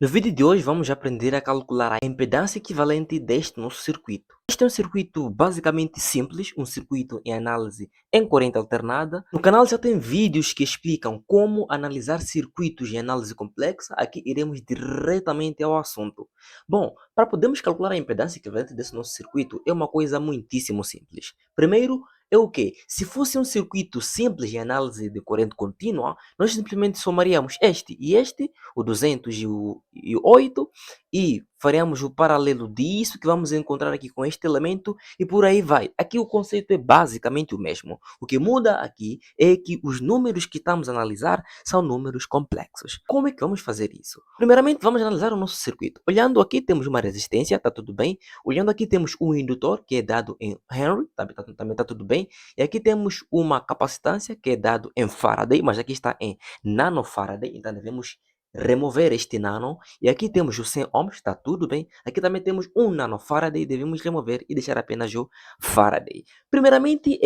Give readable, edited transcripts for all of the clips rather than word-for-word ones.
No vídeo de hoje vamos aprender a calcular a impedância equivalente deste nosso circuito. Este é um circuito basicamente simples, um circuito em análise em corrente alternada. No canal já tem vídeos que explicam como analisar circuitos em análise complexa. Aqui iremos diretamente ao assunto. Bom, para podermos calcular a impedância equivalente desse nosso circuito é uma coisa muitíssimo simples. Primeiro, é o quê? Se fosse um circuito simples de análise de corrente contínua, nós simplesmente somaríamos este e este, o 208, e faremos o paralelo disso que vamos encontrar aqui com este elemento e por aí vai. Aqui o conceito é basicamente o mesmo. O que muda aqui é que os números que estamos a analisar são números complexos. Como é que vamos fazer isso? Primeiramente, vamos analisar o nosso circuito. Olhando aqui, temos uma resistência, está tudo bem. Olhando aqui, temos um indutor, que é dado em Henry, também está tudo bem. E aqui temos uma capacitância, que é dado em Faraday, mas aqui está em nanofaraday, então devemos remover este nano. E aqui temos o 100 ohms, está tudo bem. Aqui também temos um nanofaraday, devemos remover e deixar apenas o Faraday. Primeiramente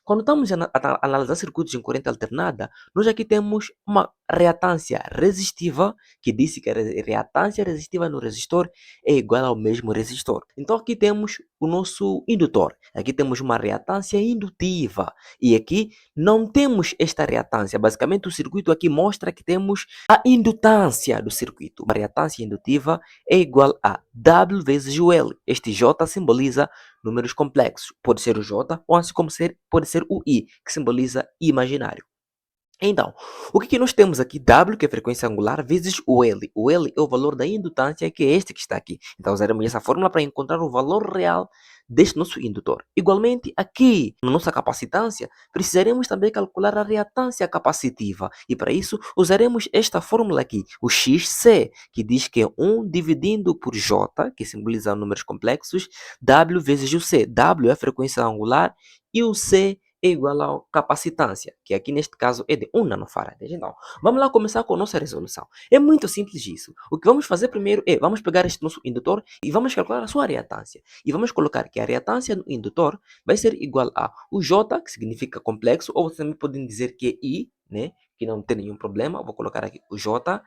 quando estamos a analisar circuitos em corrente alternada, nós aqui temos uma reatância resistiva, que disse que a reatância resistiva no resistor é igual ao mesmo resistor. Então aqui temos o nosso indutor. Aqui temos uma reatância indutiva. E aqui não temos esta reatância. Basicamente o circuito aqui mostra que temos a indutância do circuito. A reatância indutiva é igual a W vezes o L. Este J simboliza números complexos. Pode ser o J ou assim como pode ser o I, que simboliza imaginário. Então, o que nós temos aqui? W, que é a frequência angular, vezes o L. O L é o valor da indutância, que é este que está aqui. Então, usaremos essa fórmula para encontrar o valor real deste nosso indutor. Igualmente, aqui na nossa capacitância, precisaremos também calcular a reatância capacitiva. E para isso, usaremos esta fórmula aqui, o XC, que diz que é 1 dividindo por J, que simboliza números complexos, W vezes o C. W é a frequência angular e o C é igual à capacitância, que aqui neste caso é de 1 nanofarad. Então, vamos lá começar com a nossa resolução. É muito simples isso. O que vamos fazer primeiro vamos pegar este nosso indutor e vamos calcular a sua reatância. E vamos colocar que a reatância do indutor vai ser igual a o J, que significa complexo, ou vocês também podem dizer que é I, né? Que não tem nenhum problema. Vou colocar aqui o J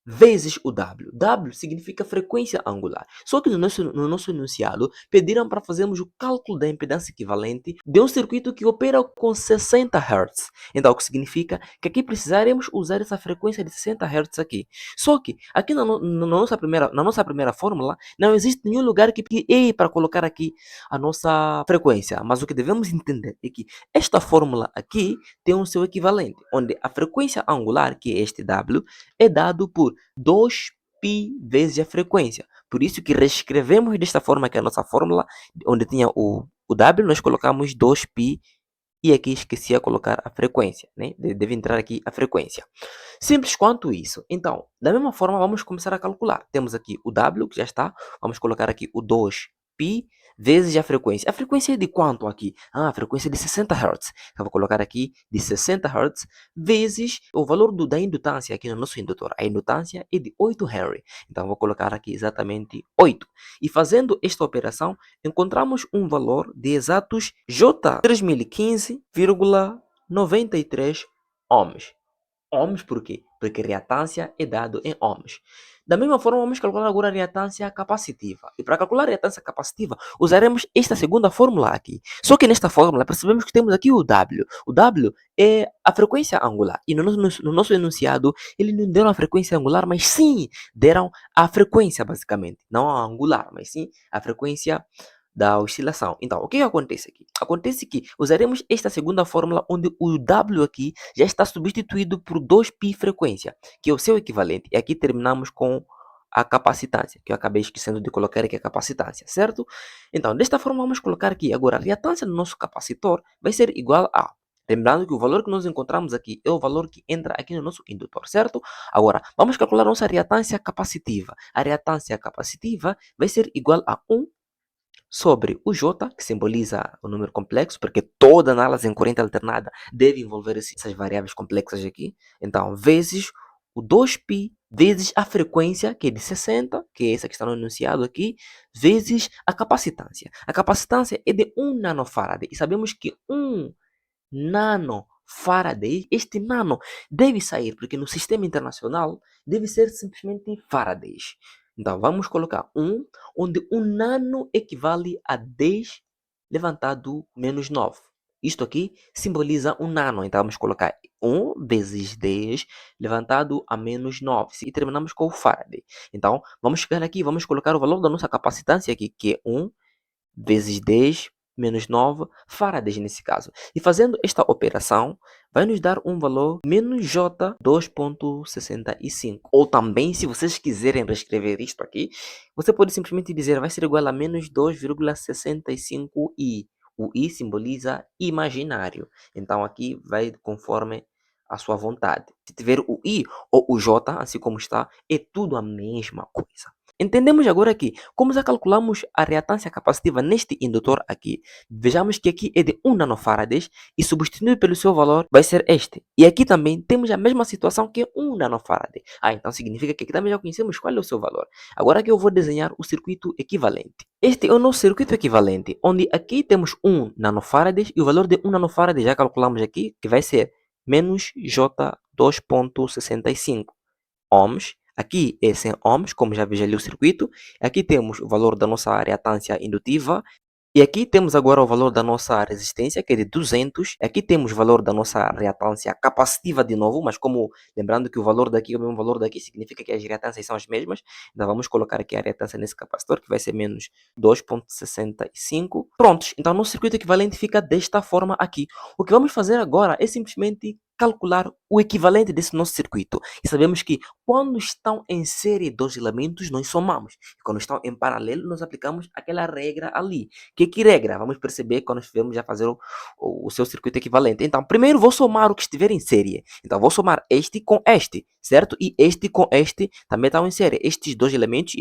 vezes o W. W significa frequência angular. Só que no nosso enunciado pediram para fazermos o cálculo da impedância equivalente de um circuito que opera com 60 Hz. Então, o que significa que aqui precisaremos usar essa frequência de 60 Hz aqui. Só que aqui na nossa primeira fórmula não existe nenhum lugar que é para colocar aqui a nossa frequência. Mas o que devemos entender é que esta fórmula aqui tem um seu equivalente, onde a frequência angular, que é este W, é dado por 2π vezes a frequência. Por isso que reescrevemos desta forma, que é a nossa fórmula, onde tinha o W, nós colocamos 2π e aqui esqueci de colocar a frequência, né? Deve entrar aqui a frequência. Simples quanto isso. Então, da mesma forma, vamos começar a calcular. Temos aqui o W, que já está. Vamos colocar aqui o 2π vezes a frequência. A frequência é de quanto aqui? A frequência é de 60 Hz. Então, vou colocar aqui de 60 Hz vezes o valor da indutância aqui no nosso indutor. A indutância é de 8 Henry. Então, vou colocar aqui exatamente 8. E fazendo esta operação, encontramos um valor de exatos J 3015,93 ohms. Ohms por quê? Porque reatância é dado em ohms. Da mesma forma, vamos calcular agora a reatância capacitiva. E para calcular a reatância capacitiva, usaremos esta segunda fórmula aqui. Só que nesta fórmula, percebemos que temos aqui o W. O W é a frequência angular. E no nosso enunciado, ele não deram a frequência angular, mas sim deram a frequência, basicamente. Não a angular, mas sim a frequência da oscilação. Então, o que acontece aqui? Acontece que usaremos esta segunda fórmula, onde o W aqui já está substituído por 2π frequência, que é o seu equivalente. E aqui terminamos com a capacitância, que eu acabei esquecendo de colocar aqui a capacitância, certo? Então, desta forma, vamos colocar aqui agora a reatância do nosso capacitor vai ser igual a... Lembrando que o valor que nós encontramos aqui é o valor que entra aqui no nosso indutor, certo? Agora, vamos calcular a nossa reatância capacitiva. A reatância capacitiva vai ser igual a 1 sobre o J, que simboliza o número complexo, porque toda análise em corrente alternada deve envolver essas variáveis complexas aqui. Então, vezes o 2π, vezes a frequência, que é de 60, que é essa que está no enunciado aqui, vezes a capacitância. A capacitância é de 1 nanofarad. E sabemos que 1 nano Faraday, este nano deve sair, porque no sistema internacional deve ser simplesmente Faradays. Então, vamos colocar 1, onde 1 nano equivale a 10 levantado menos 9. Isto aqui simboliza 1 nano. Então, vamos colocar 1 vezes 10 levantado a menos 9. E terminamos com o Faraday. Então, vamos chegar aqui, vamos colocar o valor da nossa capacitância aqui, que é 1 vezes 10 menos 9 farads nesse caso. E fazendo esta operação, vai nos dar um valor menos J 2.65. Ou também, se vocês quiserem reescrever isto aqui, você pode simplesmente dizer vai ser igual a menos 2,65i. O i simboliza imaginário. Então aqui vai conforme a sua vontade. Se tiver o i ou o j, assim como está, é tudo a mesma coisa. Entendemos agora que, como já calculamos a reatância capacitiva neste indutor aqui, vejamos que aqui é de 1 nanofarads e substituído pelo seu valor vai ser este. E aqui também temos a mesma situação que é 1 nanofarad. Então significa que aqui também já conhecemos qual é o seu valor. Agora que eu vou desenhar o circuito equivalente. Este é o nosso circuito equivalente, onde aqui temos 1 nanofarads e o valor de 1 nanofarad já calculamos aqui, que vai ser menos J 2.65 ohms. Aqui é 100 ohms, como já vejo ali o circuito. Aqui temos o valor da nossa reatância indutiva. E aqui temos agora o valor da nossa resistência, que é de 200. Aqui temos o valor da nossa reatância capacitiva de novo, mas como lembrando que o valor daqui é o mesmo valor daqui, significa que as reatâncias são as mesmas. Então vamos colocar aqui a reatância nesse capacitor, que vai ser menos 2.65. Prontos, então nosso circuito equivalente fica desta forma aqui. O que vamos fazer agora é simplesmente calcular o equivalente desse nosso circuito. E sabemos que quando estão em série dois elementos, nós somamos. E quando estão em paralelo, nós aplicamos aquela regra ali. Que regra? Vamos perceber quando estivermos já fazer o seu circuito equivalente. Então, primeiro vou somar o que estiver em série. Então, vou somar este com este, certo? E este com este também estão em série. Estes dois elementos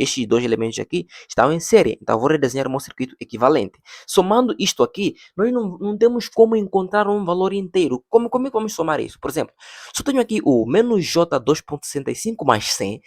aqui estão em série. Então, vou redesenhar o meu circuito equivalente. Somando isto aqui, nós não temos como encontrar um valor inteiro. Como é que vamos somar isso? Por exemplo, se eu tenho aqui o menos J 2.65 mais 100,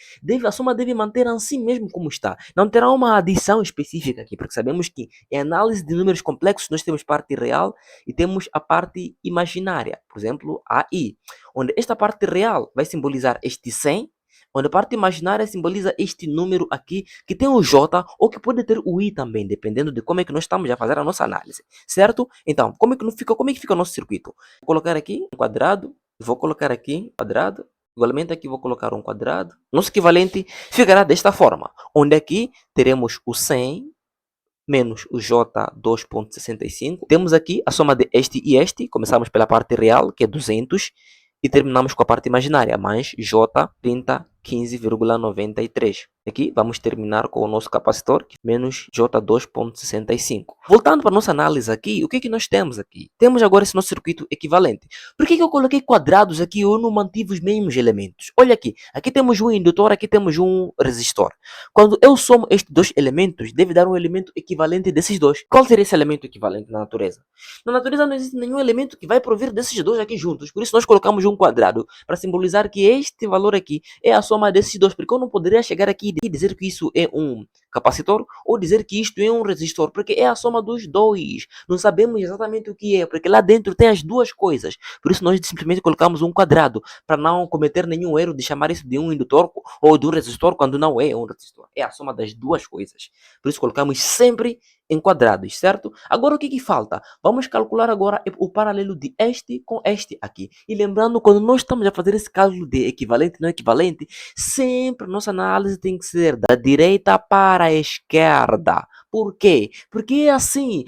a soma deve manter assim mesmo como está. Não terá uma adição específica aqui, porque sabemos que em análise de números complexos nós temos parte real e temos a parte imaginária. Por exemplo, AI, onde esta parte real vai simbolizar este 100, onde a parte imaginária simboliza este número aqui, que tem o J, ou que pode ter o I também, dependendo de como é que nós estamos a fazer a nossa análise, certo? Então, como é que fica o nosso circuito? Vou colocar aqui um quadrado, vou colocar aqui um quadrado, igualmente aqui vou colocar um quadrado. Nosso equivalente ficará desta forma, onde aqui teremos o 100 menos o J 2.65. Temos aqui a soma de este e este. Começamos pela parte real, que é 200, e terminamos com a parte imaginária, mais J 3015,93. Aqui vamos terminar com o nosso capacitor, menos J 2.65. Voltando para a nossa análise aqui, o que nós temos aqui? Temos agora esse nosso circuito equivalente. Por que eu coloquei quadrados aqui e eu não mantive os mesmos elementos? Olha aqui temos um indutor, aqui temos um resistor. Quando eu somo estes dois elementos, deve dar um elemento equivalente desses dois. Qual seria esse elemento equivalente na natureza? Na natureza não existe nenhum elemento que vai provir desses dois aqui juntos. Por isso nós colocamos um quadrado para simbolizar que este valor aqui é a soma desses dois. Porque eu não poderia chegar aqui e dizer que isso é um capacitor ou dizer que isto é um resistor, porque é a soma dos dois. Não sabemos exatamente o que é, porque lá dentro tem as duas coisas. Por isso nós simplesmente colocamos um quadrado para não cometer nenhum erro de chamar isso de um indutor ou de um resistor quando não é um resistor. É a soma das duas coisas. Por isso colocamos sempre em quadrados, certo? Agora o que falta? Vamos calcular agora o paralelo de este com este aqui. E lembrando, quando nós estamos a fazer esse cálculo de equivalente e não equivalente, sempre nossa análise tem que ser da direita para a esquerda. Por quê? Porque é assim,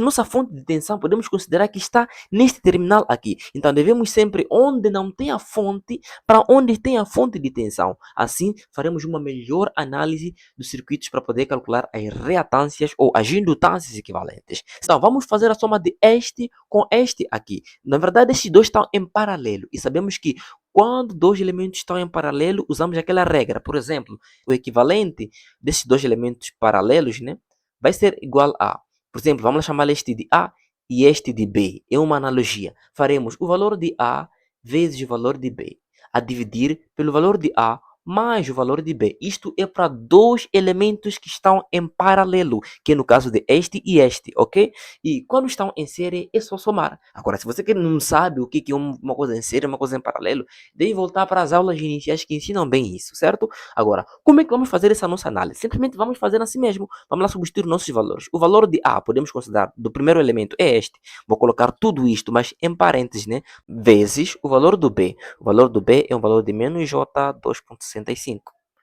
nossa fonte de tensão podemos considerar que está neste terminal aqui. Então devemos sempre onde não tem a fonte para onde tem a fonte de tensão. Assim faremos uma melhor análise dos circuitos para poder calcular as reatâncias ou as indutâncias equivalentes. Então vamos fazer a soma de este com este aqui. Na verdade estes dois estão em paralelo e sabemos que quando dois elementos estão em paralelo, usamos aquela regra. Por exemplo, o equivalente desses dois elementos paralelos, né, vai ser igual a, por exemplo, vamos chamar este de A e este de B. É uma analogia. Faremos o valor de A vezes o valor de B, a dividir pelo valor de A mais o valor de B. Isto é para dois elementos que estão em paralelo, que é no caso de este e este, ok? E quando estão em série é só somar. Agora, se você que não sabe o que é uma coisa em série, uma coisa em paralelo, deve voltar para as aulas iniciais que ensinam bem isso, certo? Agora, como é que vamos fazer essa nossa análise? Simplesmente vamos fazer assim mesmo. Vamos lá substituir nossos valores. O valor de A, podemos considerar, do primeiro elemento é este. Vou colocar tudo isto, mas em parênteses, né? Vezes o valor do B. O valor do B é um valor de menos J 2,65.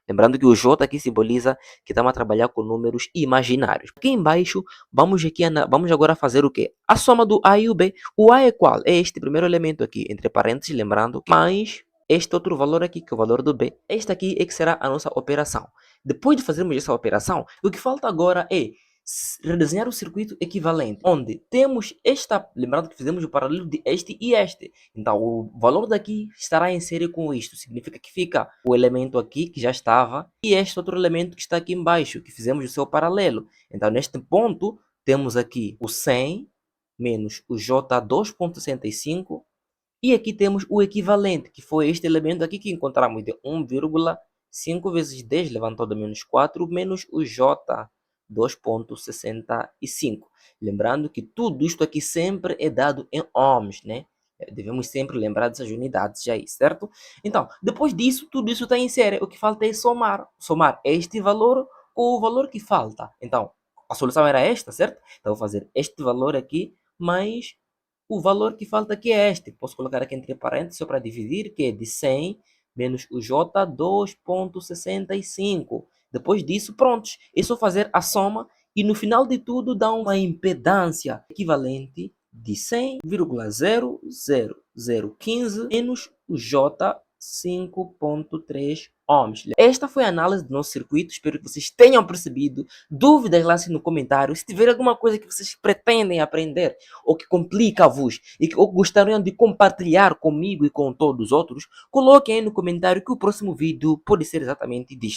Lembrando que o J aqui simboliza que estamos a trabalhar com números imaginários. Aqui embaixo, vamos agora fazer o quê? A soma do A e o B. O A é qual? É este primeiro elemento aqui, entre parênteses, lembrando, mais este outro valor aqui, que é o valor do B. Este aqui é que será a nossa operação. Depois de fazermos essa operação, o que falta agora é redesenhar o circuito equivalente, onde temos esta, lembrando que fizemos o paralelo de este e este. Então, o valor daqui estará em série com isto. Significa que fica o elemento aqui, que já estava, e este outro elemento que está aqui embaixo, que fizemos o seu paralelo. Então, neste ponto, temos aqui o 100 menos o J 2,65. E aqui temos o equivalente, que foi este elemento aqui que encontramos de 1,5 vezes 10 levantado a menos 4, menos o J 2,65. Lembrando que tudo isto aqui sempre é dado em ohms, né? Devemos sempre lembrar dessas unidades aí, certo? Então, depois disso, tudo isso está em série. O que falta é somar. Somar este valor com o valor que falta. Então, a solução era esta, certo? Então, vou fazer este valor aqui mais o valor que falta aqui é este. Posso colocar aqui entre parênteses só para dividir, que é de 100 menos o J 2,65. Depois disso, prontos. É só fazer a soma e no final de tudo dá uma impedância equivalente de 100,00015 menos o J 5,3 ohms. Esta foi a análise do nosso circuito. Espero que vocês tenham percebido. Dúvidas, lancem no comentário. Se tiver alguma coisa que vocês pretendem aprender ou que complica-vos ou que gostariam de compartilhar comigo e com todos os outros, coloquem aí no comentário que o próximo vídeo pode ser exatamente disto.